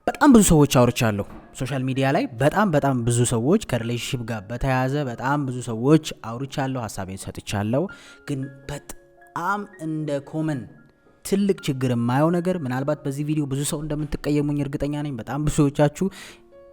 በጣም ብዙ ሰዎች አውርቻለሁ ሶሻል ሚዲያ ላይ በጣም ብዙ ሰዎች ከሪሌሽንሺፕ ጋር በተያያዘ በጣም ብዙ ሰዎች አውርቻለሁ፣ ሀሳቤን ሰጥቻለሁ። ግን በጣም እንደ ኮመን ትልቅ ችግር የማየው ነገር ምናልባት በዚህ ቪዲዮ ብዙ ሰው እንደምትቀየሙኝ እርግጠኛ ነኝ። በጣም ብዙ ሰዎቻችሁ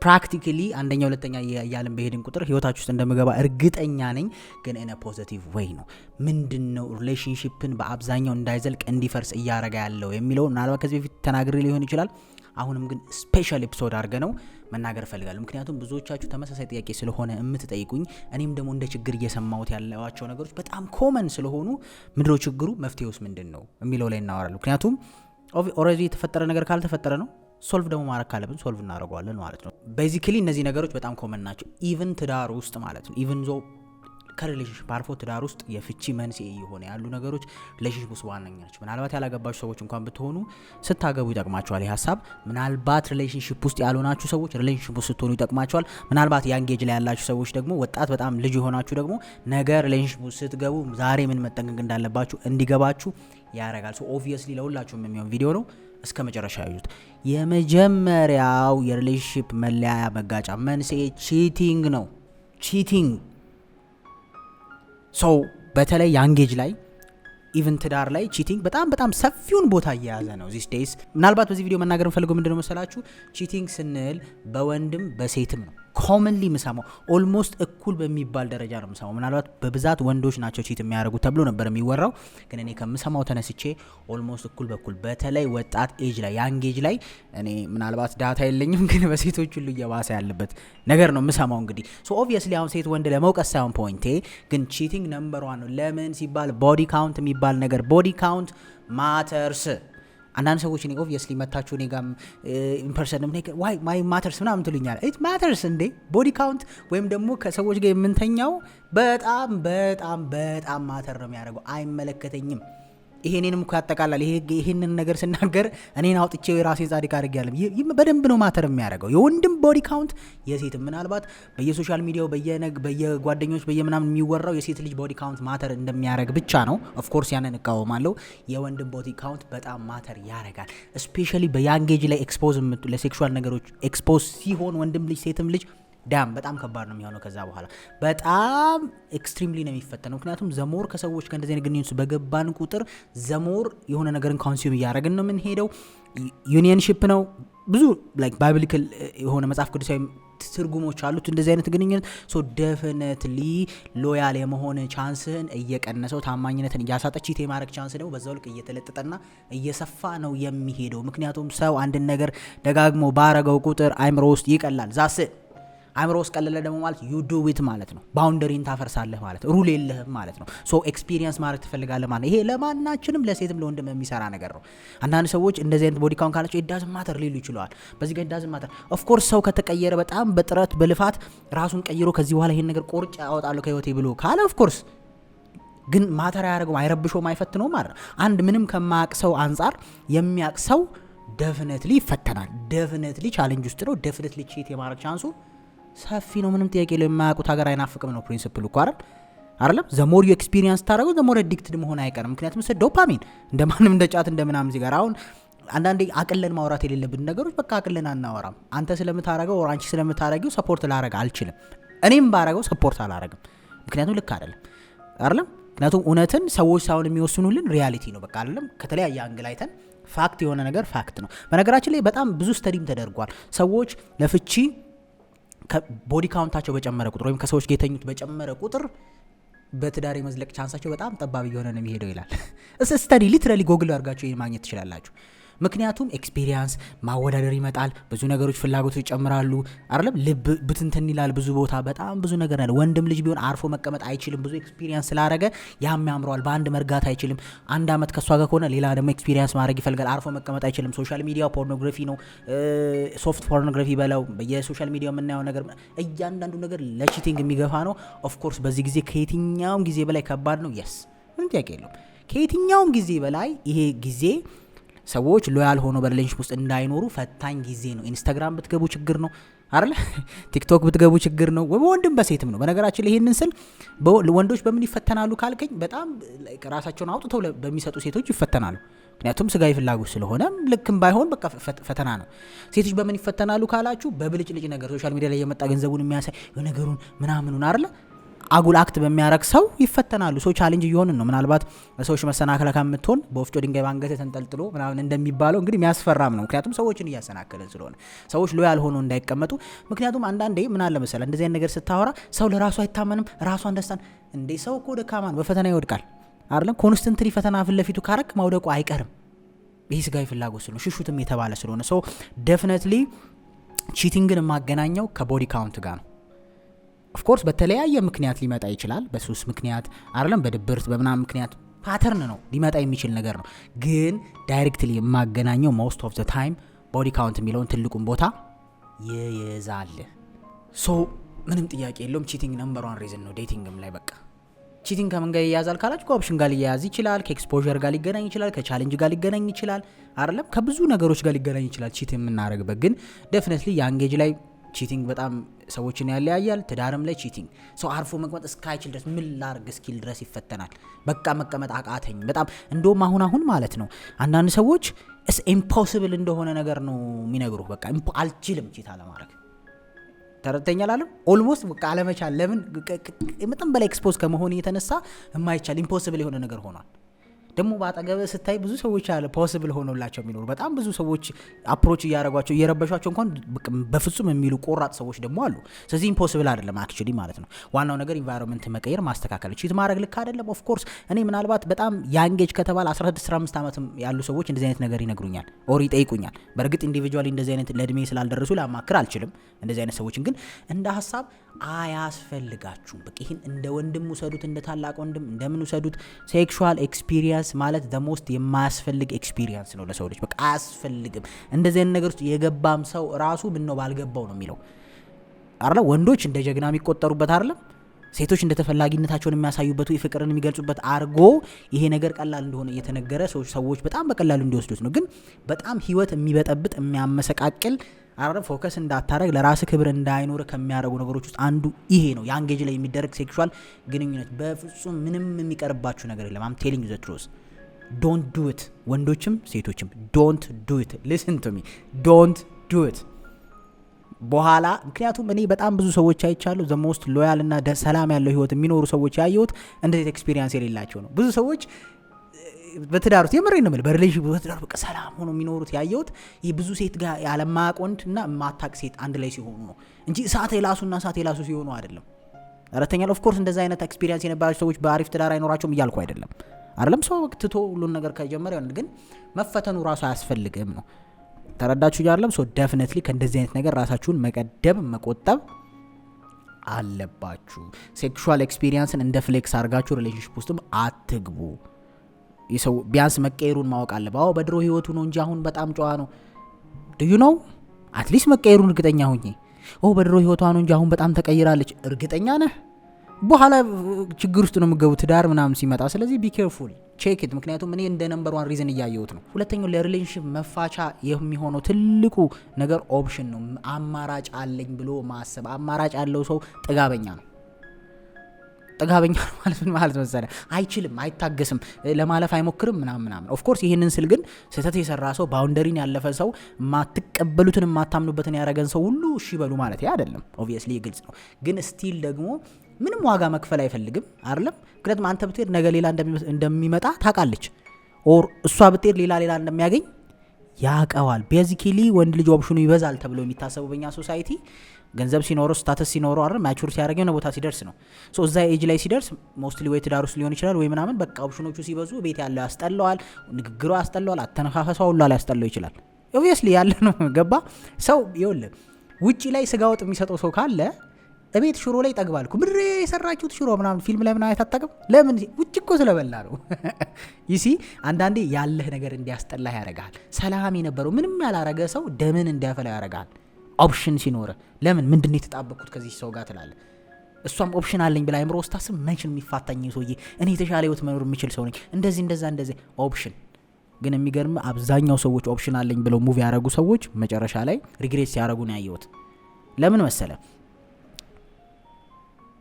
ፕራክቲካሊ አንደኛ ሁለተኛ እያልን በሄድን ቁጥር ህይወታችሁ ውስጥ እንደምገባ እርግጠኛ ነኝ። ግን ኢን ፖዚቲቭ ዌይ ነው። ምንድነው ሪሌሽንሺፕን በአብዛኛው እንዳይዘልቅ እንዲፈርስ እያረጋ ያለው የሚለው ምናልባት ከዚህ በፊት ተናግሬ ሊሆን ይችላል። አሁንም ግን ስፔሻል ኤፒሶድ አድርገ ነው መናገር እፈልጋለሁ። ምክንያቱም ብዙዎቻችሁ ተመሳሳይ ጥያቄ ስለሆነ የምትጠይቁኝ፣ እኔም ደግሞ እንደ ችግር እየሰማሁት ያለዋቸው ነገሮች በጣም ኮመን ስለሆኑ ምንድነው ችግሩ፣ መፍትሄውስ ምንድን ነው የሚለው ላይ እናወራለን። ምክንያቱም ኦልሬዲ የተፈጠረ ነገር ካልተፈጠረ ነው ሶልቭ ደግሞ ማድረግ ካለብን ሶልቭ እናደርገዋለን ማለት ነው። ቤዚካሊ እነዚህ ነገሮች በጣም ኮመን ናቸው። ኢቭን ትዳር ውስጥ ማለት ነው። ኢቭን ዞ ከሪሌሽንሽፕ አልፎ ትዳር ውስጥ የፍቺ መንስኤ የሆነ ያሉ ነገሮች ሪሌሽንሽፕ ውስጥ ዋነኛ ናቸው። ምናልባት ያላገባችሁ ሰዎች እንኳን ብትሆኑ ስታገቡ ይጠቅማቸዋል ይህ ሀሳብ። ምናልባት ሪሌሽንሽፕ ውስጥ ያልሆናችሁ ሰዎች ሪሌሽንሽፕ ውስጥ ስትሆኑ ይጠቅማቸዋል። ምናልባት ያንጌጅ ላይ ያላችሁ ሰዎች ደግሞ ወጣት በጣም ልጅ የሆናችሁ ደግሞ ነገ ሪሌሽንሽፕ ውስጥ ስትገቡ ዛሬ ምን መጠንቀቅ እንዳለባችሁ እንዲገባችሁ ያደርጋል። ሶ ኦብቪየስሊ ለሁላችሁም የሚሆን ቪዲዮ ነው። እስከ መጨረሻ ያዩት። የመጀመሪያው የሪሌሽንሺፕ መለያያ መጋጫ መንስኤ ቺቲንግ ነው። ቺቲንግ ሰው በተለይ ያንጌጅ ላይ ኢቭን ትዳር ላይ ቺቲንግ በጣም ሰፊውን ቦታ እየያዘ ነው ዚስ ዴይስ። ምናልባት በዚህ ቪዲዮ መናገር የምፈልገው ምንድነው መሰላችሁ፣ ቺቲንግ ስንል በወንድም በሴትም ነው ኮመንሊ ምሰማው። ኦልሞስት እኩል በሚባል ደረጃ ነው ምሰማው። ምናልባት በብዛት ወንዶች ናቸው ቺት የሚያደርጉ ተብሎ ነበር የሚወራው፣ ግን እኔ ከምሰማው ተነስቼ ኦልሞስት እኩል በኩል በተለይ ወጣት ኤጅ ላይ ያንግ ኤጅ ላይ እኔ ምናልባት ዳታ የለኝም፣ ግን በሴቶች ሁሉ እየባሰ ያለበት ነገር ነው ምሰማው። እንግዲህ ሶ ኦብቪየስሊ አሁን ሴት ወንድ ለመውቀስ ሳይሆን ፖይንቴ ግን ቺቲንግ ነምበር 1 ነው። ለምን ሲባል ቦዲ ካውንት የሚባል ነገር ቦዲ ካውንት ማተርስ። አንዳንድ ሰዎች እኔ ኦብቪየስሊ መታችሁ እኔ ጋር ኢንፐርሰንም ዋይ ማይ ማተርስ ምናምን ትሉኛል። ኢት ማተርስ እንዴ ቦዲ ካውንት ወይም ደግሞ ከሰዎች ጋር የምንተኛው በጣም ማተር ነው የሚያደርገው። አይመለከተኝም። ይሄኔንም እኮ ያጠቃላል። ይሄንን ነገር ስናገር እኔን አውጥቼው የራሴን ጻድቅ አድርጌያለሁ። በደንብ ነው ማተር የሚያደርገው የወንድም ቦዲ ካውንት የሴትም። ምናልባት በየሶሻል ሚዲያው በየጓደኞች በየምናምን የሚወራው የሴት ልጅ ቦዲ ካውንት ማተር እንደሚያደርግ ብቻ ነው። ኦፍ ኮርስ ያንን እቃወማለሁ። የወንድም ቦዲ ካውንት በጣም ማተር ያደርጋል። ስፔሻሊ በያንጌጅ ላይ ኤክስፖዝ ለሴክሹዋል ነገሮች ኤክስፖዝ ሲሆን ወንድም ልጅ ሴትም ልጅ በጣም ከባድ ነው የሚሆነው። ከዛ በኋላ በጣም ኤክስትሪምሊ ነው የሚፈተነው። ምክንያቱም ዘሞር ከሰዎች ከእንደዚህ አይነት ግንኙነት በገባን ቁጥር ዘሞር የሆነ ነገርን ኮንሱም እያደረግን ነው የምንሄደው። ዩኒየንሺፕ ነው ብዙ ላይክ ባይብሊካል የሆነ መጽሐፍ ቅዱሳዊ ትርጉሞች አሉት እንደዚህ አይነት ግንኙነት። ሶ ዴፊኒትሊ ሎያል የመሆን ቻንስህን እየቀነሰው፣ ታማኝነትን እያሳጠ፣ ቺት የማድረግ ቻንስ ደግሞ በዛው ልክ እየተለጠጠና እየሰፋ ነው የሚሄደው። ምክንያቱም ሰው አንድን ነገር ደጋግሞ ባረገው ቁጥር አይምሮ ውስጥ ይቀላል። ዛስ አይምሮ ውስጥ ቀለለ ደግሞ ማለት ዩ ዱ ዊት ማለት ነው። ባውንደሪን ታፈርሳለህ ማለት ነው። ሩል የለህም ማለት ነው። ሶ ኤክስፒሪየንስ ማድረግ ትፈልጋለህ ማለት ነው። ይሄ ለማናችንም ለሴትም ለወንድም የሚሰራ ነገር ነው። አንዳንድ ሰዎች እንደዚህ አይነት ቦዲ ካውንት ካላቸው ኢት ዳዝንት ማተር ሊሉ ይችላል። በዚህ ጋር ኢት ዳዝንት ማተር። ኦፍ ኮርስ ሰው ከተቀየረ በጣም በጥረት በልፋት ራሱን ቀይሮ ከዚህ በኋላ ይሄን ነገር ቆርጬ አወጣለሁ ከህይወቴ ብሎ ካለ ኦፍ ኮርስ ግን ማተር አያደርገውም፣ አይረብሸውም፣ አይፈትነውም ማለት ነው። አንድ ምንም ከማያቅ ሰው አንጻር የሚያቅ ሰው ዴፊኒትሊ ይፈተናል። ዴፊኒትሊ ቻሌንጅ ውስጥ ነው። ዴፊኒትሊ ቺት የማድረግ ቻንሱ ሰፊ ነው። ምንም ጥያቄ የለውም። የማያውቁት ሀገር አይናፍቅም ነው ፕሪንሲፕሉ እኮ አይደለም። ዘሞር ዩ ኤክስፒሪየንስ ታደረገው ዘሞር አዲክትድ መሆን አይቀርም። ምክንያቱም ዶፓሚን እንደማንም እንደ ጫት እንደምናም ሲጋራ። አሁን አንዳንዴ አቅለን ማውራት የሌለብን ነገሮች በቃ አቅለን አናወራም። አንተ ስለምታረገው ወር አንቺ ስለምታረጊው ሰፖርት ላረግ አልችልም። እኔም ባረገው ሰፖርት አላረግም። ምክንያቱም ልክ አይደለም። ምክንያቱም እውነትን ሰዎች ሳይሆን የሚወስኑልን ሪያሊቲ ነው። በቃ አይደለም ከተለያየ አንግል አይተን ፋክት የሆነ ነገር ፋክት ነው። በነገራችን ላይ በጣም ብዙ ስተዲም ተደርጓል። ሰዎች ለፍቺ ቦዲ ካውንታቸው በጨመረ ቁጥር ወይም ከሰዎች ጋር የተኙት በጨመረ ቁጥር በትዳር የመዝለቅ ቻንሳቸው በጣም ጠባብ እየሆነ ነው የሚሄደው ይላል። ስተዲ ሊትራሊ ጎግል አድርጋችሁ ይሄን ማግኘት ትችላላችሁ። ምክንያቱም ኤክስፒሪየንስ ማወዳደር ይመጣል። ብዙ ነገሮች ፍላጎቶች ይጨምራሉ አይደለም። ልብ ብትንትን ይላል። ብዙ ቦታ በጣም ብዙ ነገር አለ። ወንድም ልጅ ቢሆን አርፎ መቀመጥ አይችልም። ብዙ ኤክስፒሪየንስ ስላደረገ ያም ያምረዋል። በአንድ መርጋት አይችልም። አንድ አመት ከሷ ጋር ከሆነ ሌላ ደግሞ ኤክስፒሪየንስ ማድረግ ይፈልጋል። አርፎ መቀመጥ አይችልም። ሶሻል ሚዲያ ፖርኖግራፊ ነው። ሶፍት ፖርኖግራፊ በለው በየሶሻል ሚዲያ የምናየው ነገር እያንዳንዱ ነገር ለቺቲንግ የሚገፋ ነው። ኦፍ ኮርስ በዚህ ጊዜ ከየትኛውም ጊዜ በላይ ከባድ ነው። የስ ምንም ጥያቄ የለውም። ከየትኛውም ጊዜ በላይ ይሄ ጊዜ ሰዎች ሎያል ሆኖ በሪሌሽንሺፕ ውስጥ እንዳይኖሩ ፈታኝ ጊዜ ነው። ኢንስታግራም ብትገቡ ችግር ነው አይደል? ቲክቶክ ብትገቡ ችግር ነው። ወንድም በሴትም ነው። በነገራችን ላይ ይሄንን ስል ወንዶች በምን ይፈተናሉ ካልከኝ በጣም ራሳቸውን አውጥተው በሚሰጡ ሴቶች ይፈተናሉ። ምክንያቱም ስጋዊ ፍላጎት ስለሆነ ልክም ባይሆን በቃ ፈተና ነው። ሴቶች በምን ይፈተናሉ ካላችሁ በብልጭልጭ ነገር ሶሻል ሚዲያ ላይ የመጣ ገንዘቡን የሚያሳይ ነገሩን ምናምኑን አይደለ አጉል አክት በሚያረግ ሰው ይፈተናሉ። ሰው ቻሌንጅ እየሆንን ነው። ምናልባት ሰዎች መሰናከለ ከምትሆን በወፍጮ ድንጋይ ባንገት ተንጠልጥሎ ምናምን እንደሚባለው እንግዲህ የሚያስፈራም ነው። ምክንያቱም ሰዎችን እያሰናከለን ስለሆነ ሰዎች ሎያል ሆኖ እንዳይቀመጡ። ምክንያቱም አንዳንዴ ምን አለ መሰለ እንደዚህ አይነት ነገር ስታወራ ሰው ለራሱ አይታመንም። ራሷን ደስታን እንዴ ሰው እኮ ደካማ ነው፣ በፈተና ይወድቃል አይደለም። ኮንስተንትሊ ፈተና ፊት ለፊቱ ካረክ ማውደቁ አይቀርም። ይህ ስጋዊ ፍላጎት ስለሆነ ሽሹትም የተባለ ስለሆነ ሶ ዴፊኒትሊ ቺቲንግን የማገናኘው ከቦዲ ካውንት ጋር ነው። ኦፍኮርስ በተለያየ ምክንያት ሊመጣ ይችላል። በሱስ ምክንያት አይደለም፣ በድብርት በምናምን ምክንያት ፓተርን ነው ሊመጣ የሚችል ነገር ነው። ግን ዳይሬክትሊ የማገናኘው ሞስት ኦፍ ዘ ታይም ቦዲ ካውንት የሚለውን ትልቁን ቦታ ይይዛል። ሶ ምንም ጥያቄ የለውም ቺቲንግ ነምበር 1 ሪዝን ነው ዴቲንግም ላይ። በቃ ቺቲንግ ከምን ጋር ይያዛል ካላችሁ ከኦፕሽን ጋር ሊያያዝ ይችላል፣ ከኤክስፖዠር ጋር ሊገናኝ ይችላል፣ ከቻሌንጅ ጋር ሊገናኝ ይችላል አይደለም፣ ከብዙ ነገሮች ጋር ሊገናኝ ይችላል ቺት የምናደርግበት። ግን ዴፊኒትሊ ያንጌጅ ላይ ቺቲንግ በጣም ሰዎችን ያለያያል። ትዳርም ላይ ቺቲንግ ሰው አርፎ መቀመጥ እስካይችል ድረስ ምን ላርግ እስኪል ድረስ ይፈተናል። በቃ መቀመጥ አቃተኝ በጣም እንደውም አሁን ማለት ነው አንዳንድ ሰዎች ኢምፖሲብል እንደሆነ ነገር ነው የሚነግሩ። በቃ አልችልም ቺት አለማድረግ ተረተኛል አለም ኦልሞስት በቃ አለመቻል። ለምን መጠን በላይ ኤክስፖዝ ከመሆን የተነሳ የማይቻል ኢምፖሲብል የሆነ ነገር ሆኗል። ደግሞ ባጠገበ ስታይ ብዙ ሰዎች አለ ፖሲብል ሆኖላቸው የሚኖሩ በጣም ብዙ ሰዎች አፕሮች እያረጓቸው እየረበሿቸው እንኳን በፍጹም የሚሉ ቆራጥ ሰዎች ደግሞ አሉ። ስለዚህ ኢምፖሲብል አይደለም አክቹሊ ማለት ነው። ዋናው ነገር ኢንቫይሮንመንት መቀየር ማስተካከል። ቺት ማድረግ ልክ አይደለም ኦፍ ኮርስ። እኔ ምናልባት በጣም ያንጌጅ ከተባለ 16-15 ዓመት ያሉ ሰዎች እንደዚህ አይነት ነገር ይነግሩኛል ኦር ይጠይቁኛል። በእርግጥ ኢንዲቪጁዋሊ እንደዚህ አይነት ለእድሜ ስላልደረሱ ላማክር አልችልም። እንደዚህ አይነት ሰዎችን ግን እንደ ሀሳብ አያስፈልጋችሁም። በቃ ይሄን እንደ ወንድም ውሰዱት፣ እንደ ታላቅ ወንድም እንደምን ውሰዱት። ሴክሹዋል ኤክስፒሪየንስ ማለት the most የማያስፈልግ ኤክስፒሪየንስ ነው ለሰው ልጅ። በቃ አያስፈልግም። እንደዚህ አይነት ነገር ውስጥ የገባም ሰው ራሱ ምን ነው ባልገባው ነው የሚለው አይደል? ወንዶች እንደ ጀግና የሚቆጠሩበት አይደለም፣ ሴቶች እንደ ተፈላጊነታቸውን የሚያሳዩበት ፍቅርን የሚገልጹበት አርጎ ይሄ ነገር ቀላል እንደሆነ እየተነገረ ሰዎች በጣም በቀላሉ እንዲወስዱት ነው። ግን በጣም ህይወት የሚበጠብጥ የሚያመሰቃቅል አረ ፎከስ እንዳታረግ ለራስ ክብር እንዳይኖር ከሚያረጉ ነገሮች ውስጥ አንዱ ይሄ ነው። ያንጌጅ ላይ የሚደረግ ሴክሹዋል ግንኙነት በፍጹም ምንም የሚቀርባችሁ ነገር የለም። አም ቴሊንግ ዘ ትሩዝ ዶንት ዱ ኢት። ወንዶችም ሴቶችም ዶንት ዱ ኢት። ሊስን ቱ ሚ ዶንት ዱ ኢት። በኋላ ምክንያቱም እኔ በጣም ብዙ ሰዎች አይቻለሁ ዘ ሞስት ሎያል እና ሰላም ያለው ህይወት የሚኖሩ ሰዎች ያየሁት እንደዚህ ኤክስፒሪየንስ የሌላቸው ነው። ብዙ ሰዎች በትዳር ውስጥ የምሬን ነው ማለት በሪሌሽንሺፕ በትዳር በቃ ሰላም ሆኖ የሚኖሩት ያየሁት ይህ ብዙ ሴት ጋር ያለማያውቅ ወንድና ማታቅ ሴት አንድ ላይ ሲሆኑ ነው እንጂ እሳት የላሱና እሳት የላሱ ሲሆኑ አይደለም። አራተኛው ኦፍ ኮርስ እንደዛ አይነት ኤክስፒሪየንስ የነበራቸው ሰዎች በአሪፍ ትዳር አይኖራቸውም እያልኩ አይደለም። ሰው ትቶ ሁሉን ነገር ከጀመረ ግን መፈተኑ ራሱ አያስፈልግም ነው። ተረዳችሁ አይደለም? ሶ ዴፊኒትሊ ከእንደዚህ አይነት ነገር ራሳችሁን መቀደም መቆጠብ አለባችሁ። ሴክሹዋል ኤክስፒሪየንስን እንደ ፍሌክስ አድርጋችሁ ሪሌሽንሺፕ ውስጥም አትግቡ። ይሰው ቢያንስ መቀየሩን ማወቅ አለበት። በድሮ ህይወቱ ነው እንጂ አሁን በጣም ጨዋ ነው። ዱ ዩ ኖ አትሊስት መቀየሩን እርግጠኛ ሁኚ። በድሮ ህይወቷ ነው እንጂ አሁን በጣም ተቀይራለች እርግጠኛ ነህ? በኋላ ችግር ውስጥ ነው የምትገቡት ትዳር ምናምን ሲመጣ። ስለዚህ ቢ ኬርፉል ቼክ ኢት። ምክንያቱም እኔ እንደ ነምበር 1 ሪዝን እያየሁት ነው። ሁለተኛው ለሪሌሽንሺፕ መፋቻ የሚሆነው ትልቁ ነገር ኦፕሽን ነው። አማራጭ አለኝ ብሎ ማሰብ። አማራጭ ያለው ሰው ጥጋበኛ ነው። ጥጋበኛ ማለት መሰለ አይችልም፣ አይታገስም፣ ለማለፍ አይሞክርም ምናምን። ኦፍ ኮርስ ይሄንን ስል ግን ስህተት የሰራ ሰው ባውንደሪን ያለፈ ሰው ማትቀበሉትን ማታምኑበትን ያረገን ሰው ሁሉ እሺ በሉ ማለት አይደለም። ኦብቪየስሊ ግልጽ ነው። ግን ስቲል ደግሞ ምንም ዋጋ መክፈል አይፈልግም አይደለም። ምክንያቱም አንተ ብትሄድ ነገ ሌላ እንደሚመጣ ታውቃለች፣ ኦር እሷ ብትሄድ ሌላ እንደሚያገኝ ያውቀዋል። ቤዚክሊ ወንድ ልጅ ኦፕሽኑ ይበዛል ተብሎ የሚታሰበው በእኛ ሶሳይቲ ገንዘብ ሲኖረው ስታተስ ሲኖረው አይደል ማቹር ሲያደርግ የሆነ ቦታ ሲደርስ ነው። ሶ እዛ ኤጅ ላይ ሲደርስ ሞስትሊ ወይ ትዳር ውስጥ ሊሆን ይችላል ወይ ምናምን በቃ ኦፕሽኖቹ ሲበዙ ቤት ያለው ያስጠላዋል፣ ንግግሩ ያስጠላዋል፣ አተነፋፈሷ ሁሉ ያስጠላው ይችላል። ኦብቪየስሊ ያለ ነው። ገባ ሰው ይኸውልህ ውጪ ላይ ስጋ ወጥ የሚሰጠው ሰው ካለ እቤት ሽሮ ላይ ይጠግባል እኮ ምድሬ የሰራችሁት ሽሮ ምናምን ፊልም ላይ ምናምን አይታጠቅም። ለምን? ውጭ እኮ ስለበላ ነው። ይሲ አንዳንዴ ያለህ ነገር እንዲያስጠላህ ያደርጋል። ሰላም የነበረው ምንም ያላረገ ሰው ደምን እንዲያፈላ ያደርጋል። ኦፕሽን ሲኖር ለምን ምንድነው የተጣበቅኩት ከዚህ ሰው ጋር ትላለህ። እሷም ኦፕሽን አለኝ ብላ አይምሮ ወስታስብ መቼም የሚፋታኝ ሰውዬ እኔ የተሻለ ህይወት መኖር የምችል ሰው ነኝ እንደዚህ እንደዚህ ኦፕሽን። ግን የሚገርም አብዛኛው ሰዎች ኦፕሽን አለኝ ብለው ሙቭ ያደረጉ ሰዎች መጨረሻ ላይ ሪግሬት ሲያደርጉ ነው ያየሁት። ለምን መሰለ?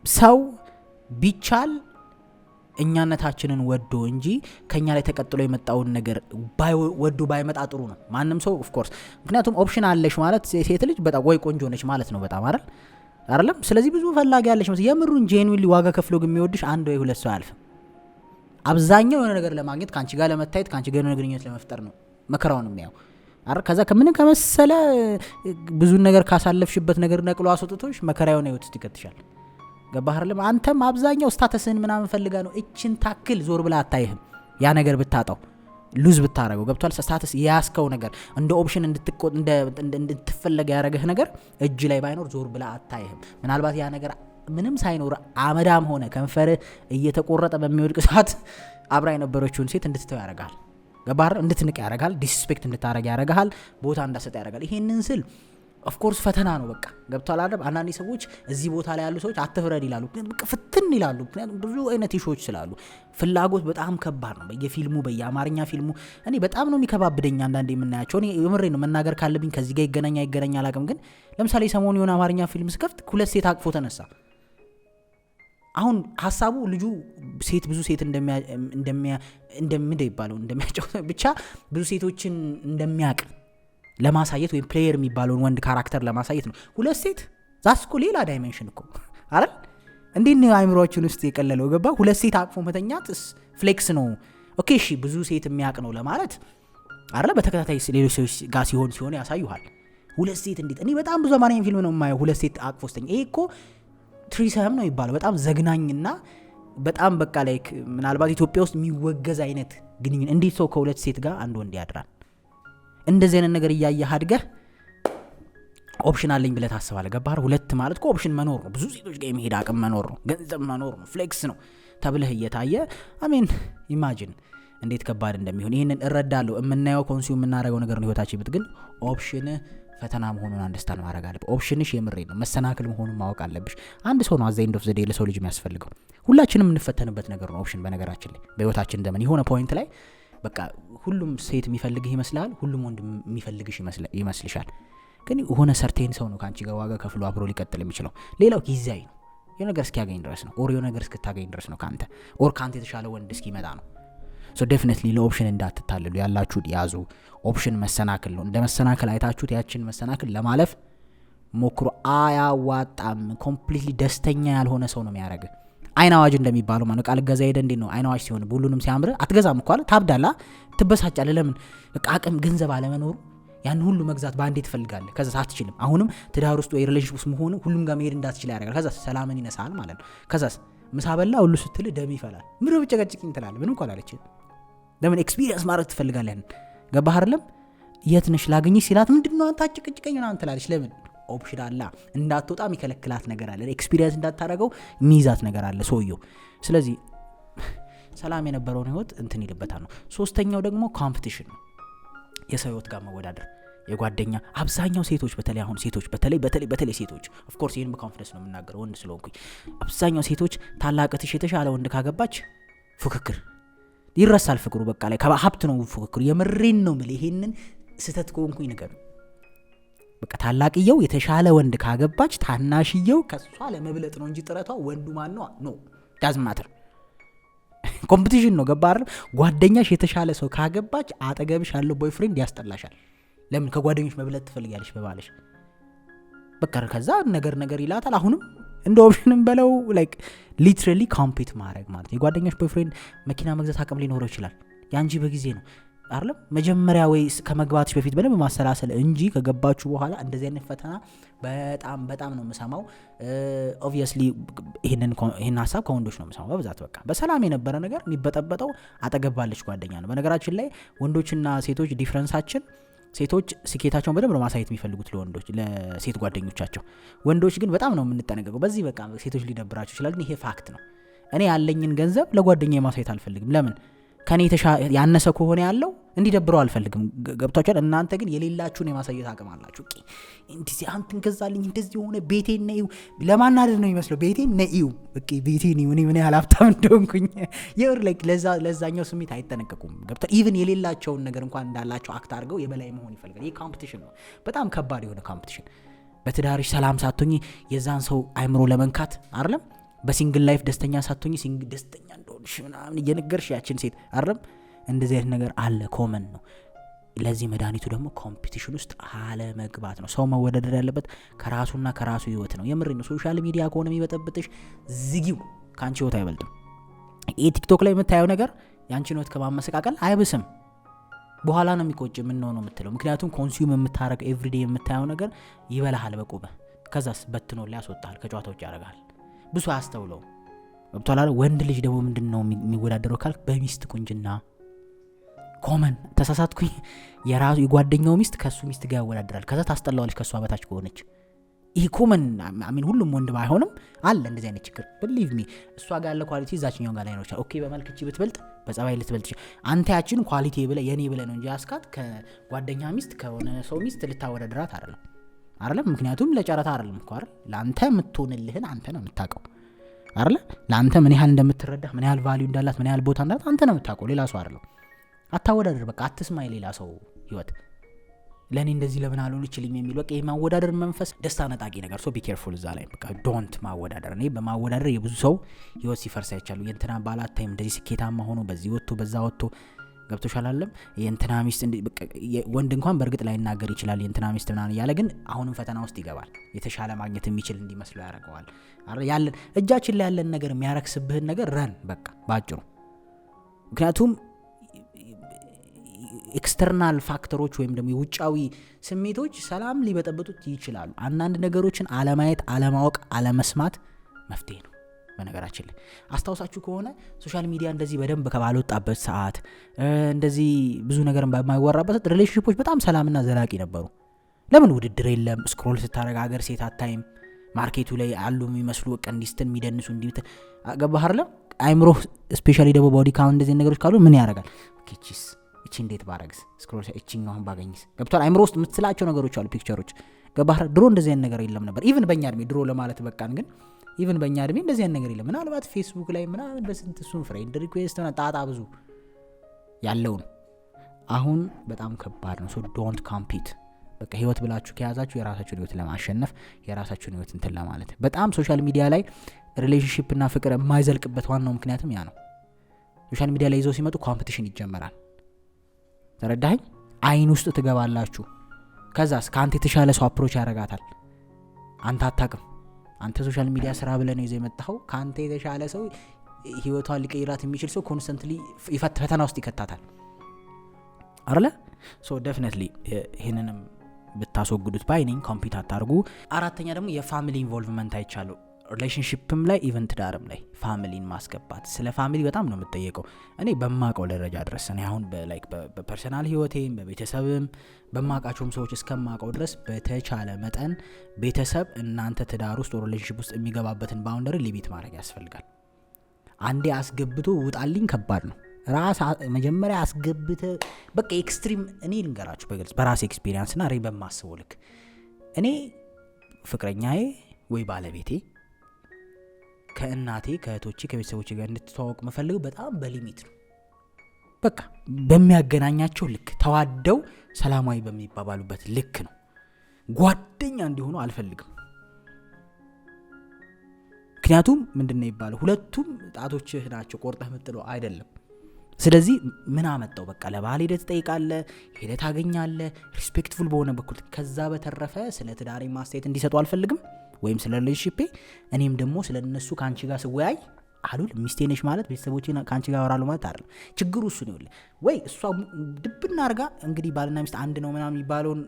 ሰው ቢቻል እኛነታችንን ወዶ እንጂ ከኛ ላይ ተቀጥሎ የመጣውን ነገር ወዶ ባይመጣ ጥሩ ነው ማንም ሰው ኦፍ ኮርስ ምክንያቱም ኦፕሽን አለሽ ማለት ሴት ልጅ በጣም ወይ ቆንጆ ነች ማለት ነው በጣም አይደለም ስለዚህ ብዙ ፈላጊ ያለሽ ማለት የምሩን ጄኑዊንሊ ዋጋ ከፍሎ የሚወድሽ አንድ ወይ ሁለት ሰው አያልፍም አብዛኛው የሆነ ነገር ለማግኘት ካንቺ ጋር ለመታየት ካንቺ ጋር የሆነ ግንኙነት ለመፍጠር ነው መከራውን የሚያው ከዛ ከምን ከመሰለ ብዙ ነገር ካሳለፍሽበት ነገር ነቅሎ አስወጥቶሽ መከራውን ህይወት ውስጥ ይከትሻል ገባህ አይደለም አንተም አብዛኛው ስታተስን ምናምን ፈልጋ ነው እቺን ታክል ዞር ብላ አታይህም ያ ነገር ብታጣው ሉዝ ብታረገው ገብቷል ስታተስ ያስከው ነገር እንደ ኦፕሽን እንድትፈለግ ያረጋህ ነገር እጅ ላይ ባይኖር ዞር ብላ አታይህም ምናልባት ያ ነገር ምንም ሳይኖር አመዳም ሆነ ከንፈር እየተቆረጠ በሚወድቅ ሰዓት አብራ የነበረችውን ሴት እንድትተው ያረጋል ገባህ እንድትንቅ ያረጋል ዲስፔክት እንድታረግ ያረጋል ቦታ እንዳሰጠ ያረጋል ይሄንን ስል ኦፍ ኮርስ ፈተና ነው በቃ ገብቷል አይደል አንዳንድ ሰዎች እዚህ ቦታ ላይ ያሉ ሰዎች አትፍረድ ይላሉ ፍትን ይላሉ ምክንያቱም ብዙ አይነት ኢሹዎች ስላሉ ፍላጎት በጣም ከባድ ነው በየፊልሙ በየአማርኛ ፊልሙ እኔ በጣም ነው የሚከባብደኝ አንዳንዴ የምናያቸው እኔ የምሬ ነው መናገር ካለብኝ ከዚህ ጋር ይገናኛ አላቅም ግን ለምሳሌ ሰሞኑን የሆነ አማርኛ ፊልም ስከፍት ሁለት ሴት አቅፎ ተነሳ አሁን ሐሳቡ ልጁ ብዙ ሴት እንደሚያጫው ብቻ ብዙ ሴቶችን እንደሚያቅ ለማሳየት ወይም ፕሌየር የሚባለውን ወንድ ካራክተር ለማሳየት ነው ሁለት ሴት ዛስኮ ሌላ ዳይሜንሽን እኮ አይደል እንዴት ነው አይምሮአችን ውስጥ የቀለለው ገባ ሁለት ሴት አቅፎ መተኛት ፍሌክስ ነው ኦኬ እሺ ብዙ ሴት የሚያቅ ነው ለማለት አይደል በተከታታይ ሌሎች ሰዎች ጋር ሲሆን ያሳዩሃል ሁለት ሴት እንዴት እኔ በጣም ብዙ አማርኛ ፊልም ነው የማየው ሁለት ሴት አቅፎ ስተኛ ይሄ እኮ ትሪሰም ነው ይባላል በጣም ዘግናኝና በጣም በቃ ላይክ ምናልባት ኢትዮጵያ ውስጥ የሚወገዝ አይነት ግንኙነት እንዴት ሰው ከሁለት ሴት ጋር አንድ ወንድ ያድራል እንደዚህ አይነት ነገር ያያህ አድገህ ኦፕሽን አለኝ ብለህ ታስባለህ ገባህ ሁለት ማለት እኮ ኦፕሽን መኖር ነው ብዙ ሴቶች ጋር የሚሄድ አቅም መኖር ነው ገንዘብ መኖር ነው ፍሌክስ ነው ተብለህ እየታየ አሜን ኢማጂን እንዴት ከባድ እንደሚሆን ይሄንን እረዳለሁ የምናየው ኮንሱም የምናደርገው ነገር ነው ህይወታችን ግን ኦፕሽን ፈተና መሆኑን አንደርስታንድ ማድረግ አለብህ ኦፕሽንሽ የምሬ ነው መሰናክል መሆኑን ማወቅ አለብሽ አንድ ሰው ነው አዘይንድ ኦፍ ዘ ዴይ ለሰው ልጅ የሚያስፈልገው ሁላችንም እንፈተንበት ነገር ነው ኦፕሽን በነገራችን ላይ በህይወታችን ዘመን የሆነ ፖይንት ላይ በቃ ሁሉም ሴት የሚፈልግህ ይመስላል ሁሉም ወንድ የሚፈልግሽ ይመስልሻል ግን ሆነ ሰርቴን ሰው ነው ካንቺ ጋር ዋጋ ከፍሎ አብሮ ሊቀጥል የሚችለው ሌላው ጊዜያዊ ነው የሆነ ነገር እስኪያገኝ ድረስ ነው ኦር የሆነ ነገር እስክታገኝ ድረስ ነው ካንተ ኦር ካንተ የተሻለ ወንድ እስኪመጣ ነው ሶ ዴፊኒትሊ ለኦፕሽን እንዳትታለሉ ያላችሁ ያዙ ኦፕሽን መሰናክል ነው እንደ መሰናክል አይታችሁት ያችን መሰናክል ለማለፍ ሞክሩ አያዋጣም ኮምፕሊትሊ ደስተኛ ያልሆነ ሰው ነው የሚያረጋግ አይን አዋጅ እንደሚባለው ማለት ቃል ገዛ ሄደ እንዴ ነው አይን አዋጅ ሲሆን ሁሉንም ሲያምር አትገዛም እኮ አለ ታብዳላ ትበሳጫለህ ለምን በቃ አቅም ገንዘብ አለ መኖሩ ያን ሁሉ መግዛት ባንዴ ትፈልጋለህ ከዛ አትችልም አሁንም ትዳር ውስጥ ወይ ሪሌሽንሺፕ ውስጥ መሆኑ ሁሉም ጋር መሄድ እንዳትችል ያደርጋል ከዛ ሰላምን ይነሳል ማለት ነው ከዛ ምሳበላ ሁሉ ስትል ደም ይፈላል ምሮ ብጨቀጭቅኝ ትላለህ ምንም ቆላለች ለምን ኤክስፒሪየንስ ማድረግ ትፈልጋለህ ገባህ አይደለም የት ነሽ ላግኝ ሲላት ምንድነው አንተ አጭቅጭቀኝ ነው አንተላለች ለምን ኦፕሽን አለ እንዳትወጣ የሚከለክላት ነገር አለ ኤክስፒሪየንስ እንዳታረገው ሚዛት ነገር አለ ሶዮ ስለዚህ ሰላም የነበረውን ህይወት እንትን ይልበታል ነው ሶስተኛው ደግሞ ኮምፒቲሽን ነው የሰው ህይወት ጋር መወዳደር የጓደኛ አብዛኛው ሴቶች በተለይ አሁን ሴቶች በተለይ ሴቶች ኦፍ ኮርስ ይሄን በኮንፊደንስ ነው የምናገረው ወንድ ስለሆንኩኝ አብዛኛው ሴቶች ታላቅትሽ የተሻለ ወንድ ካገባች ፉክክር ይረሳል ፍቅሩ በቃ ላይ ሀብት ነው ፉክክሩ የምሬን ነው ማለት ይሄንን ስተት ኮንኩኝ ነገር በቃ ታላቅየው የተሻለ ወንድ ካገባች ታናሽየው ከሷ ለመብለጥ ነው እንጂ ጥረቷ ወንዱ ማን ነው ኖ ዳዝ ማተር ኮምፒቲሽን ነው ገባህ ጓደኛሽ የተሻለ ሰው ካገባች አጠገብሽ ያለው ቦይፍሬንድ ያስጠላሻል ለምን ከጓደኞች መብለጥ ትፈልጊያለሽ በባለሽ በቃ ከዛ ነገር ይላታል አሁንም እንደ ኦፕሽንም በለው ላይክ ሊትራሊ ኮምፒት ማድረግ ማለት የጓደኛሽ ቦይፍሬንድ መኪና መግዛት አቅም ሊኖረው ይችላል ያንጂ በጊዜ ነው አይደለም መጀመሪያ ወይ ከመግባትሽ በፊት በደንብ ማሰላሰል እንጂ ከገባችሁ በኋላ እንደዚህ አይነት ፈተና በጣም ነው የምሰማው ኦብቪየስሊ ይሄን ሐሳብ ከወንዶች ነው የምሰማው በብዛት በቃ በሰላም የነበረ ነገር የሚበጠበጠው አጠገባለች ጓደኛ ነው በነገራችን ላይ ወንዶችና ሴቶች ዲፈረንሳችን ሴቶች ስኬታቸውን በደንብ ነው ማሳየት የሚፈልጉት ለወንዶች ለሴት ጓደኞቻቸው ወንዶች ግን በጣም ነው የምንጠነቀቀው በዚህ በቃ ሴቶች ሊደብራቸው ይችላል ግን ይሄ ፋክት ነው እኔ ያለኝን ገንዘብ ለጓደኛዬ ማሳየት አልፈልግም ለምን ከኔ ያነሰ ከሆነ ያለው እንዲደብረው አልፈልግም ገብቷችኋል እናንተ ግን የሌላችሁን የማሳየት አቅም አላችሁ እንዲህ አንተን ገዛልኝ እንደዚህ ሆነ ቤቴን ነይው ለማናደድ ነው የሚመስለው ቤቴን ነይው በቃ ቤቴን ነይው እኔ ምን ያህል ሀብታም እንደሆንኩኝ የወር ላይክ ለዛኛው ስሜት አይተነቀቁም ገብቷ ኢቭን የሌላቸውን ነገር እንኳን እንዳላቸው አክት አድርገው የበላይ መሆን ይፈልጋል ይሄ ኮምፒቲሽን ነው በጣም ከባድ የሆነ ኮምፒቲሽን በትዳርሽ ሰላም ሳትሆኚ የዛን ሰው አይምሮ ለመንካት አይደለም በሲንግል ላይፍ ደስተኛ ሳትሆኚ ደስተኛ እንደሆንሽ ምናምን እየነገርሽ ያችን ሴት አይደለም እንደዚህ አይነት ነገር አለ ኮመን ነው። ለዚህ መድኃኒቱ ደግሞ ኮምፒቲሽን ውስጥ አለመግባት ነው። ሰው መወዳደር ያለበት ከራሱና ከራሱ ህይወት ነው። የምሬ ነው። ሶሻል ሚዲያ ከሆነ የሚበጠብጥሽ ዝጊው፣ ካንቺ ህይወት አይበልጥም። ይሄ ቲክቶክ ላይ የምታየው ነገር ያንቺን ህይወት ከማመሰቃቀል አይብስም። በኋላ ነው የሚቆጭ ምን ነው የምትለው። ምክንያቱም ኮንሱም የምታረገው ኤቭሪዴ የምታየው ነገር ይበላሃል በቁበ። ከዛስ በትኖ ላይ ያስወጣል፣ ከጨዋታዎች ያደርጋል። ብዙ አስተውለው ወጥቷል። ወንድ ልጅ ደግሞ ምንድነው የሚወዳደረው ካልክ በሚስት ቁንጅና ኮመን ተሳሳትኩኝ። የራሱ የጓደኛው ሚስት ከሱ ሚስት ጋር ያወዳደራል። ከዛ ታስጠላዋለች ከሷ በታች ከሆነች። ይሄ ኮመን አሚን ሁሉም ወንድ ባይሆንም አለ እንደዚህ አይነት ችግር። believe me እሷ ጋር ያለ ኳሊቲ እዛችኛው ጋር ላይ ነው። ኦኬ በመልክ እቺ ብትበልጥ በጸባይ ልትበልጥ አንተ ያችን ኳሊቲ ብለ የኔ ብለ ነው እንጂ ያስካት ከጓደኛ ሚስት ከሆነ ሰው ሚስት ልታወዳደራት አይደለም። ምክንያቱም ለጨረታ አይደለም እኮ አይደል? ላንተ የምትሆንልህን አንተ ነው የምታውቀው አይደል? ላንተ ምን ያህል እንደምትረዳ ምን ያህል ቫልዩ እንዳላት ምን ያህል ቦታ እንዳላት አንተ ነው የምታውቀው፣ ሌላ ሰው አይደለም። አታወዳደር በቃ አትስማ የሌላ ሰው ህይወት። ለኔ እንደዚህ ለምን አልሆነችልኝ የሚል በቃ የማወዳደር መንፈስ ደስታ ነጣቂ ነገር። ሶ ቢ ኬርፉል እዛ ላይ በቃ ዶንት ማወዳደር። እኔ በማወዳደር የብዙ ሰው ህይወት ሲፈርስ አይቻሉ። የእንትና ባላት ታይም እንደዚህ ስኬታማ ሆኖ በዚህ ወጥቶ በዛ ወጥቶ ገብቶሻል አይደለም? የእንትና ሚስት ወንድ እንኳን በእርግጥ ላይ ይናገር ይችላል የእንትና ሚስት ምናምን እያለ፣ ግን አሁንም ፈተና ውስጥ ይገባል። የተሻለ ማግኘት የሚችል እንዲመስለው ያደርገዋል። ያለን እጃችን ላይ ያለን ነገር የሚያረክስብህን ነገር ረን በቃ ባጭሩ። ምክንያቱም ኤክስተርናል ፋክተሮች ወይም ደግሞ የውጫዊ ስሜቶች ሰላም ሊበጠብጡት ይችላሉ። አንዳንድ ነገሮችን አለማየት፣ አለማወቅ፣ አለመስማት መፍትሄ ነው። በነገራችን ላይ አስታውሳችሁ ከሆነ ሶሻል ሚዲያ እንደዚህ በደንብ ከባልወጣበት ሰዓት እንደዚህ ብዙ ነገር በማይወራበት ሪሌሽንሺፖች በጣም ሰላምና ዘላቂ ነበሩ። ለምን ውድድር የለም። ስክሮል ስታረጋገር ሴት አታይም። ማርኬቱ ላይ አሉ የሚመስሉ ቀንዲስትን የሚደንሱ እንዲት ገባህ አይደለም? አይምሮ ስፔሻሊ ደግሞ ቦዲ ካውንት እንደዚህ ነገሮች ካሉ ምን ያደርጋል? ኪቺስ እቺ እንዴት ባረግስ ስክሮል እቺኛው አሁን ባገኝስ ገብቷል። አይምሮ ውስጥ የምትስላቸው ነገሮች አሉ፣ ፒክቸሮች ገባህ። ድሮ እንደዚህ አይነት ነገር የለም ነበር። ኢቭን በእኛ እድሜ ድሮ ለማለት በቃን፣ ግን ኢቭን በእኛ እድሜ እንደዚህ አይነት ነገር የለም። ምናልባት ፌስቡክ ላይ ምናምን በስንት እሱን ፍሬንድ ሪኩዌስት ሆነ ጣጣ ብዙ ያለው ነው። አሁን በጣም ከባድ ነው። ሶ ዶንት ኮምፒት። በቃ ህይወት ብላችሁ ከያዛችሁ የራሳችሁን ህይወት ለማሸነፍ የራሳችሁን ህይወት እንትን ለማለት በጣም ሶሻል ሚዲያ ላይ ሪሌሽንሺፕ እና ፍቅር የማይዘልቅበት ዋናው ምክንያትም ያ ነው። ሶሻል ሚዲያ ላይ ይዘው ሲመጡ ኮምፒቲሽን ይጀመራል። ተረዳኸኝ? አይን ውስጥ ትገባላችሁ። ከዛስ ከአንተ የተሻለ ሰው አፕሮች ያረጋታል። አንተ አታውቅም። አንተ ሶሻል ሚዲያ ስራ ብለህ ነው ይዘህ የመጣኸው። ከአንተ የተሻለ ሰው ህይወቷን ሊቀይራት የሚችል ሰው ኮንስተንትሊ ፈተና ውስጥ ይከታታል አይደለ? ሶ ዴፊኒትሊ ይሄንንም ብታስወግዱት ባይነኝ። ኮምፒት አታርጉ። አራተኛ ደግሞ የፋሚሊ ኢንቮልቭመንት አይቻለሁ። ሪሌሽንሺፕም ላይ ኢቨንት ዳርም ላይ ፋሚሊን ማስገባት። ስለ ፋሚሊ በጣም ነው የምጠየቀው። እኔ በማቀው ደረጃ ድረስ እኔ አሁን በፐርሰናል ህይወቴም በቤተሰብም በማቃቸውም ሰዎች እስከማቀው ድረስ በተቻለ መጠን ቤተሰብ እናንተ ትዳር ውስጥ ሪሌሽንሺፕ ውስጥ የሚገባበትን ባውንደሪ ሊሚት ማድረግ ያስፈልጋል። አንዴ አስገብቶ ውጣልኝ ከባድ ነው። ራስ መጀመሪያ አስገብተ በቃ ኤክስትሪም። እኔ ልንገራችሁ በግልጽ በራሴ ኤክስፒሪየንስ እና ሬ በማስበው ልክ እኔ ፍቅረኛዬ ወይ ባለቤቴ ከእናቴ ከእህቶቼ ከቤተሰቦቼ ጋር እንድትተዋወቅ መፈልገው በጣም በሊሚት ነው። በቃ በሚያገናኛቸው ልክ ተዋደው ሰላማዊ በሚባባሉበት ልክ ነው። ጓደኛ እንዲሆኑ አልፈልግም። ምክንያቱም ምንድነው ይባላል ሁለቱም ጣቶችህ ናቸው ቆርጠህ ምጥለው አይደለም። ስለዚህ ምን አመጣው? በቃ ለባል ሄደህ ትጠይቃለህ፣ ሄደህ ታገኛለህ ሪስፔክትፉል በሆነ በኩል። ከዛ በተረፈ ስለ ትዳሬ ማስተያየት እንዲሰጡ አልፈልግም ወይም ስለ ሪሌሽንሺፕ። እኔም ደግሞ ስለ እነሱ ካንቺ ጋር ስወያይ አሉል ሚስቴ ነሽ ማለት ቤተሰቦቼ ካንቺ ጋር ያወራሉ ማለት አይደለም። ችግሩ እሱ ነው። ወይ እሷ ድብና አርጋ እንግዲህ ባልና ሚስት አንድ ነው ምናምን የሚባለውን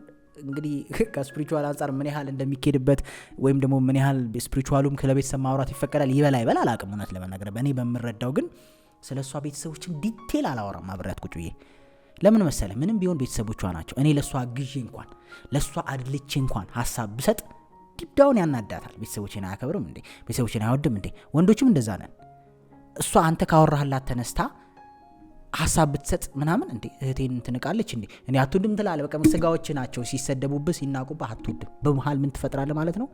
እንግዲህ ከስፒሪቹዋል አንፃር ምን ያህል እንደሚኬድበት ወይም ደግሞ ምን ያህል ስፒሪቹዋሉም ከለቤተሰብ ማውራት ይፈቀዳል ይበላ ይበላ አላውቅም እውነት ለመናገር። በእኔ በምረዳው ግን ስለሷ ቤተሰቦችም ዲቴል አላወራም አብሬያት ቁጭ ብዬ። ለምን መሰለ? ምንም ቢሆን ቤተሰቦቿ ናቸው። እኔ ለሷ ግዢ እንኳን ለሷ አድልቼ እንኳን ሐሳብ ብሰጥ ዲዳውን ያናዳታል። ቤተሰቦቼን አያከብርም እንዴ? ቤተሰቦቼን አይወድም እንዴ? ወንዶችም እንደዛ ነን። እሷ አንተ ካወራህላት ተነስታ ሐሳብ ብትሰጥ ምናምን እንዴ እህቴን ትንቃለች እንዴ እኔ አትወድም ትላለህ። በቃ መስጋዎች ናቸው ሲሰደቡብህ ሲናቁብህ አትወድም። በመሃል ምን ትፈጥራለህ ማለት ነው።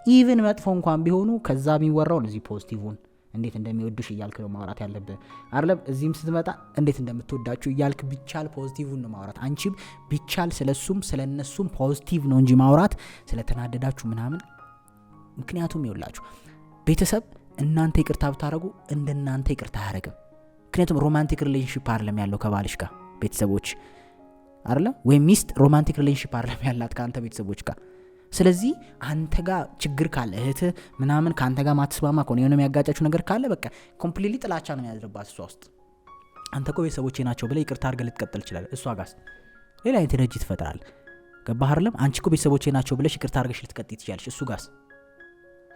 ኢቭን መጥፎ እንኳን ቢሆኑ ከዛ የሚወራው እዚህ ፖዚቲቭን እንዴት እንደሚወዱሽ እያልክ ነው ማውራት ያለብህ አይደለም። እዚህም ስትመጣ እንዴት እንደምትወዳችሁ እያልክ ቢቻል ፖዚቲቭን ነው ማውራት። አንቺም ቢቻል ስለሱም ስለነሱም ፖዚቲቭ ነው እንጂ ማውራት ስለተናደዳችሁ ምናምን። ምክንያቱም ይውላችሁ ቤተሰብ እናንተ ይቅርታ ብታረጉ እንደናንተ ይቅርታ አያረግም። ምክንያቱም ሮማንቲክ ሪሌሽንሺፕ አይደለም ያለው ከባልሽ ጋር ቤተሰቦች አይደለ ወይ ሚስት ሮማንቲክ ሪሌሽንሺፕ አይደለም ያላት ካንተ ቤተሰቦች ጋር። ስለዚህ አንተ ጋር ችግር ካለ እህት ምናምን ካንተ ጋር ማትስማማ ከሆነ የሆነ የሚያጋጫችሁ ነገር ካለ በቃ ኮምፕሊትሊ ጥላቻ ነው የሚያድርባት እሷ ውስጥ። አንተ እኮ ቤተሰቦቼ ናቸው ብለህ ይቅርታ አድርገህ ልትቀጥል ይችላል። እሷ ጋርስ ሌላ አይነት ኤነርጂ ትፈጥራለህ። ገባህ አይደለም? አንቺ እኮ ቤተሰቦቼ ናቸው ብለሽ ይቅርታ አድርገሽ ልትቀጥይ ትችላለሽ። እሱ ጋርስ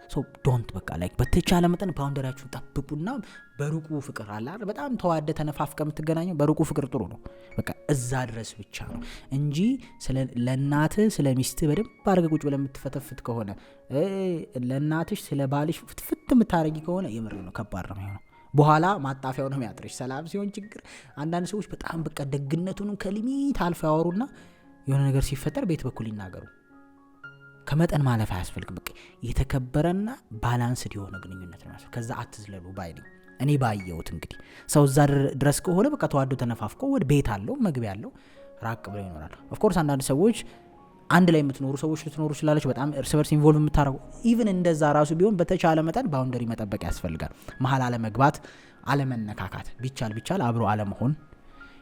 ሶ ዶንት በቃ ላይክ በተቻለ መጠን ባውንደሪያችሁን ጠብቁና በሩቁ ፍቅር አለ አይደል? በጣም ተዋደ ተነፋፍቀ የምትገናኘው በሩቁ ፍቅር ጥሩ ነው። በቃ እዛ ድረስ ብቻ ነው እንጂ ለእናትህ ስለ ሚስትህ በደንብ አድርገህ ቁጭ ብለህ የምትፈተፍት ከሆነ ለእናትሽ ስለ ባልሽ ፍትፍት የምታረጊ ከሆነ የምር ነው ከባድ ነው የሚሆነው። በኋላ ማጣፊያው ነው የሚያጥርሽ። ሰላም ሲሆን ችግር አንዳንድ ሰዎች በጣም በቃ ደግነቱን ከሊሚት አልፈው ያወሩና የሆነ ነገር ሲፈጠር ቤት በኩል ይናገሩ። ከመጠን ማለፍ አያስፈልግም። በቃ የተከበረና ባላንስድ የሆነ ግንኙነት ነው። ከዛ አትዝለሉ ባይኔ እኔ ባየሁት እንግዲህ ሰው እዛ ድረስ ከሆነ በቃ ተዋዶ ተነፋፍቆ ወደ ቤት አለው መግቢያ አለው ራቅ ብለው ይኖራል። ኦፍ ኮርስ አንዳንድ ሰዎች አንድ ላይ የምትኖሩ ሰዎች ልትኖሩ ይችላልሽ በጣም እርስ በርስ ኢንቮልቭ የምታረጉ ኢቭን እንደዛ ራሱ ቢሆን በተቻለ መጠን ባውንደሪ መጠበቅ ያስፈልጋል። መሀል አለመግባት፣ አለመነካካት፣ ቢቻል አብሮ አለመሆን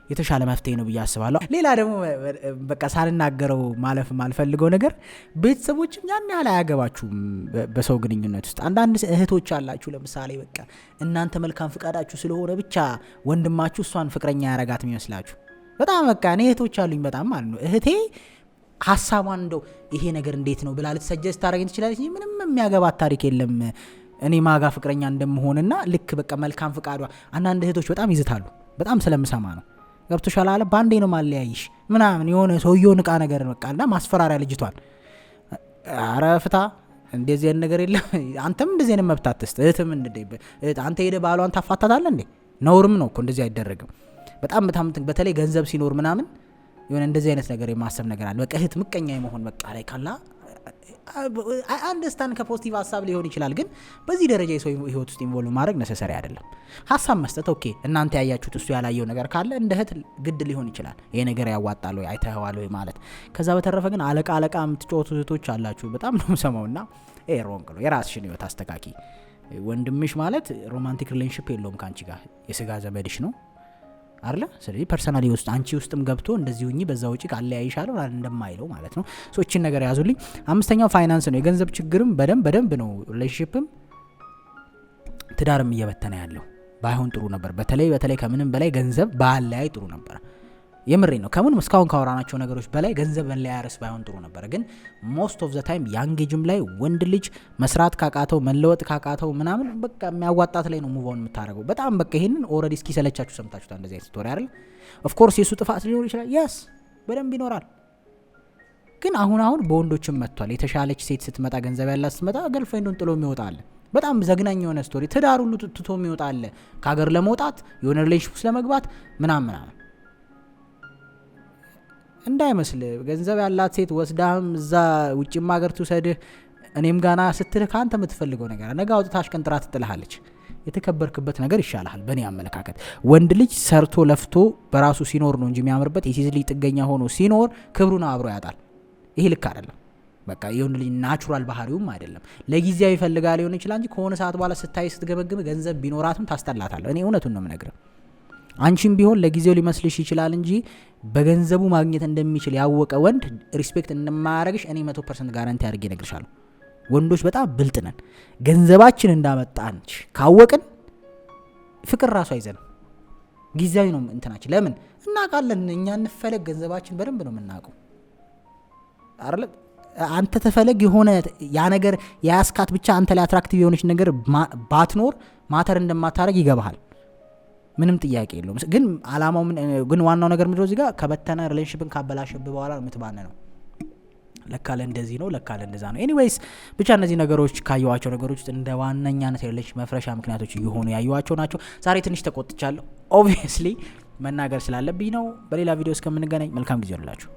የተሻለ መፍትሄ ነው ብዬ አስባለሁ። ሌላ ደግሞ በቃ ሳልናገረው ማለፍ ማልፈልገው ነገር ቤተሰቦችም ያን ያህል አያገባችሁም በሰው ግንኙነት ውስጥ። አንዳንድ እህቶች አላችሁ ለምሳሌ በቃ እናንተ መልካም ፍቃዳችሁ ስለሆነ ብቻ ወንድማችሁ እሷን ፍቅረኛ ያረጋት የሚመስላችሁ በጣም በቃ እኔ እህቶች አሉኝ በጣም ማለት ነው። እህቴ ሀሳቧን እንደው ይሄ ነገር እንዴት ነው ብላ ልትሰጀስት ታደርገኝ ትችላለች። ምንም የሚያገባት ታሪክ የለም እኔ ማጋ ፍቅረኛ እንደምሆንና ልክ በቃ መልካም ፍቃዷ። አንዳንድ እህቶች በጣም ይዝታሉ በጣም ስለምሰማ ነው። ገብቶሻል አለ ባንዴ ነው ማለያይሽ ምናምን የሆነ ሰውየው ንቃ ነገር በቃና ማስፈራሪያ ልጅቷን አረ ፍታ እንደዚህ አይነት ነገር የለም። አንተም እንደዚህ አይነት መብት አትስጥ። እህትም አንተ ሄደ ባሏን ታፋታታለህ እንዴ? ነውርም ነው እኮ እንደዚህ አይደረግም። በጣም በተለይ ገንዘብ ሲኖር ምናምን የሆነ እንደዚህ አይነት ነገር የማሰብ ነገር አለ። በቃ እህት ምቀኛ የመሆን በቃ ላይ ካላ አንደርስታንድ ከፖዚቲቭ ሀሳብ ሊሆን ይችላል፣ ግን በዚህ ደረጃ የሰው ህይወት ውስጥ ኢንቮልቭ ማድረግ ነሰሰሪ አይደለም። ሀሳብ መስጠት ኦኬ፣ እናንተ ያያችሁት እሱ ያላየው ነገር ካለ እንደ እህት ግድ ሊሆን ይችላል ይሄ ነገር ያዋጣል ወይ አይተኸዋል ወይ ማለት። ከዛ በተረፈ ግን አለቃ የምትጫወቱ እህቶች አላችሁ በጣም ነው የምሰማውና ሮንግ ነው። የራስሽን ህይወት አስተካኪ። ወንድምሽ ማለት ሮማንቲክ ሪሌሽንሺፕ የለውም ካንቺ ጋር የስጋ ዘመድሽ ነው አይደለ? ስለዚህ ፐርሰናሊ ውስጥ አንቺ ውስጥም ገብቶ እንደዚህ ሁኚ በዛ ውጪ አለያይሻለሁ እንደማይለው ማለት ነው። ሶ እቺን ነገር ያዙልኝ። አምስተኛው ፋይናንስ ነው። የገንዘብ ችግርም በደንብ ነው ሪሌሽንሺፕም ትዳርም እየበተነ ያለው። ባይሆን ጥሩ ነበር። በተለይ ከምንም በላይ ገንዘብ ባለያይ ጥሩ ነበር። የምሬ ነው። ከምንም እስካሁን ካወራናቸው ነገሮች በላይ ገንዘብ መለያረስ ባይሆን ጥሩ ነበር። ግን ሞስት ኦፍ ዘ ታይም ያንግ ኤጅም ላይ ወንድ ልጅ መስራት ካቃተው መለወጥ ካቃተው ምናምን በቃ የሚያዋጣት ላይ ነው ሙቭ ኦን የምታደርገው። በጣም በቃ ይሄንን ኦልሬዲ እስኪ ሰለቻችሁ ሰምታችሁታ እንደዚህ አይነት ስቶሪ አይደል? ኦፍ ኮርስ የሱ ጥፋት ሊኖር ይችላል። yes በደንብ ይኖራል። ግን አሁን በወንዶችም መጥቷል። የተሻለች ሴት ስትመጣ ገንዘብ ያላት ስትመጣ ገርልፍሬንዱን ጥሎ የሚወጣል። በጣም ዘግናኝ የሆነ ስቶሪ። ትዳር ሁሉ ትቶ የሚወጣል ከሀገር ለመውጣት የሆነ ሪሌሽንሺፕ ስለመግባት ምናምን እንዳይመስል። ገንዘብ ያላት ሴት ወስዳህም እዛ ውጭም ሀገር ትውሰድህ እኔም ጋና ስትልህ ከአንተ የምትፈልገው ነገር ነገ አውጥታሽ ቀንጥራ ትጥልሃለች። የተከበርክበት ነገር ይሻልሃል በእኔ አመለካከት። ወንድ ልጅ ሰርቶ ለፍቶ በራሱ ሲኖር ነው እንጂ የሚያምርበት የሴት ልጅ ጥገኛ ሆኖ ሲኖር ክብሩን አብሮ ያጣል። ይሄ ልክ አይደለም። በቃ የወንድ ልጅ ናቹራል ባህሪውም አይደለም። ለጊዜያዊ ይፈልጋል ሊሆን ይችላል እንጂ ከሆነ ሰዓት በኋላ ስታይ ስትገመግም ገንዘብ ቢኖራትም ታስጠላታለህ። እኔ እውነቱን ነው የምነግርህ። አንቺም ቢሆን ለጊዜው ሊመስልሽ ይችላል እንጂ በገንዘቡ ማግኘት እንደሚችል ያወቀ ወንድ ሪስፔክት እንደማያረግሽ እኔ 100% ጋራንቲ አድርጌ እነግርሻለሁ። ወንዶች በጣም ብልጥ ነን። ገንዘባችን እንዳመጣን ካወቅን ፍቅር ራሱ አይዘንም። ጊዜያዊ ነው እንትናችን። ለምን እናውቃለን? እኛ እንፈለግ ገንዘባችን በደንብ ነው የምናውቀው አይደል? አንተ ተፈለግ የሆነ ያ ነገር ያስካት ብቻ አንተ ላይ አትራክቲቭ የሆነች ነገር ባትኖር ማተር እንደማታረግ ይገባሃል። ምንም ጥያቄ የለውም። ግን አላማው ግን ዋናው ነገር ምንድነው? እዚህ ጋር ከበተነ ሪሌሽንሺፕን ካበላሸብ በኋላ የምትባነው ለካለ እንደዚህ ነው ለካለ እንደዛ ነው። ኤኒዌይስ ብቻ እነዚህ ነገሮች ካየዋቸው ነገሮች ውስጥ እንደ ዋነኛነት ሪሌሽን መፍረሻ ምክንያቶች እየሆኑ ያዩዋቸው ናቸው። ዛሬ ትንሽ ተቆጥቻለሁ። ኦብቪየስሊ መናገር ስላለብኝ ነው። በሌላ ቪዲዮ እስከምንገናኝ መልካም ጊዜ ይሁንላችሁ።